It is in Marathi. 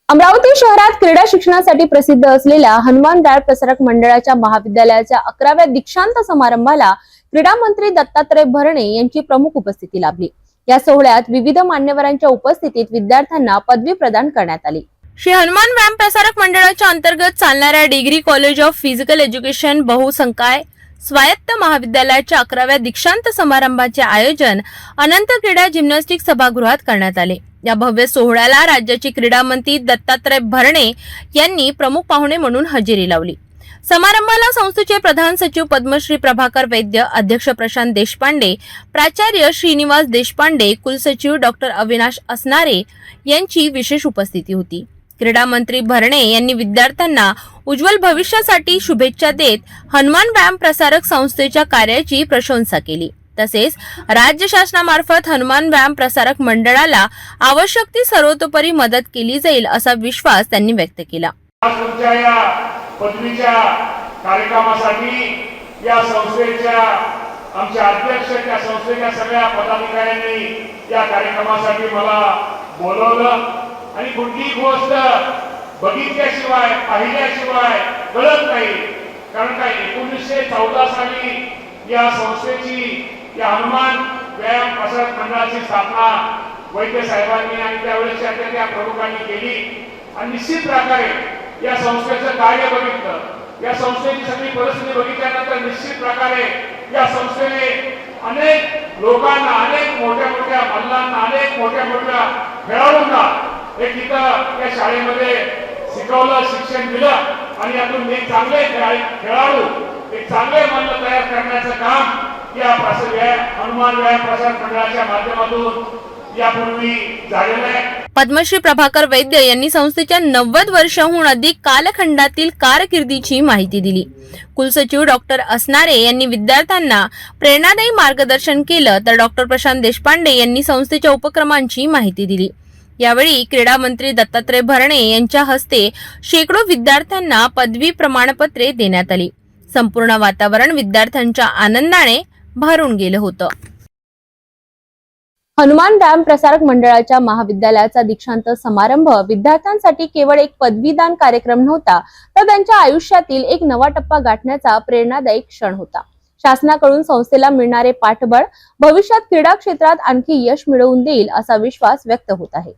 अमरावती शहरात क्रीडा शिक्षणासाठी प्रसिद्ध असलेल्या हनुमान डाळ प्रसारक मंडळाच्या महाविद्यालयाच्या 11व्या दीक्षांत समारंभाला क्रीडा मंत्री दत्तात्रय भरणे यांची प्रमुख उपस्थिती लाभली। या सोहळ्यात विविध मान्यवरांच्या उपस्थितीत विद्यार्थ्यांना पदवी प्रदान करण्यात आली। श्री हनुमान व्यायाम प्रसारक मंडळाच्या अंतर्गत चालणाऱ्या degree college of physical education बहुसंकाय स्वायत्त महाविद्यालयाच्या 11व्या दीक्षांत समारंभाचे आयोजन अनंत क्रीडा जिम्नॅस्टिक सभागृहात करण्यात आले। या भव्य सोहळ्याला राज्याचे क्रीडा मंत्री दत्तात्रय भरणे यांनी प्रमुख पाहुणे म्हणून हजेरी लावली। समारंभाला संस्थेचे प्रधान सचिव पद्मश्री प्रभाकर वैद्य, अध्यक्ष प्रशांत देशपांडे, प्राचार्य श्रीनिवास देशपांडे, कुलसचिव डॉक्टर अविनाश असनारे यांची विशेष उपस्थिती होती। क्रीडा मंत्री भरणे यांनी विद्यार्थ्यांना उज्ज्वल भविष्यासाठी शुभेच्छा देत हनुमान व्यायाम प्रसारक संस्थेच्या कार्याची प्रशंसा केली। तसेच राज्य शासनामार्फत हनुमान व्यायाम प्रसारक मंडळाला आवश्यक ती सर्वतोपरी मदत केली जाईल असा विश्वास त्यांनी व्यक्त केला। पदवीच्या कार्यक्रमासाठी या संस्थेच्या आमचे अध्यक्ष, त्या संस्थेच्या सगळ्या पदाधिकाऱ्यांनी या कार्यक्रमासाठी मला बोलवलं आणि कुठलीही गोष्ट बघितल्याशिवाय पाहिल्याशिवाय कळत नाही। कारण काय 1914 साली या संस्थेची, या हनुमान व्यायाम प्रसारक मंडळाची स्थापना वैद्य साहेबांनी आणि त्यावेळेसच्या त्या प्रमुखांनी केली आणि निश्चित प्रकारे या संस्थेचं कार्य बघितलं, या संस्थेची सगळी परिस्थिती बघितल्यानंतर निश्चित प्रकारे या संस्थेने अनेक लोकांना, अनेक मोठ्या मोठ्या मल्लांना, अनेक मोठ्या मोठ्या खेळाडूंना एक इथं या शाळेमध्ये शिकवलं, शिक्षण दिलं आणि यातून एक चांगले खेळाडू, एक चांगले मल्ल तयार करण्याचं काम या हनुमान व्यायाम प्रसारक मंडळाच्या माध्यमातून यापूर्वी झालेलं आहे। पद्मश्री प्रभाकर वैद्य यांनी संस्थेच्या 90 वर्षांहून अधिक कालखंडातील कारकिर्दीची माहिती दिली। कुलसचिव डॉक्टर असनारे यांनी विद्यार्थ्यांना प्रेरणादायी मार्गदर्शन केलं, तर डॉक्टर प्रशांत देशपांडे यांनी संस्थेच्या उपक्रमांची माहिती दिली। यावेळी क्रीडा मंत्री दत्तात्रय भरणे यांच्या हस्ते शेकडो विद्यार्थ्यांना पदवी प्रमाणपत्रे देण्यात आली। संपूर्ण वातावरण विद्यार्थ्यांच्या आनंदाने भरून गेलं होतं। हनुमान व्यायाम प्रसारक मंडळाच्या महाविद्यालयाचा दीक्षांत समारंभ विद्यार्थ्यांसाठी केवळ एक पदवीदान कार्यक्रम नव्हता, तर त्यांच्या आयुष्यातील एक नवा टप्पा गाठण्याचा प्रेरणादायी क्षण होता। शासनाकडून संस्थेला मिळणारे पाठबळ भविष्यात क्रीडा क्षेत्रात आणखी यश मिळवून देईल असा विश्वास व्यक्त होत आहे।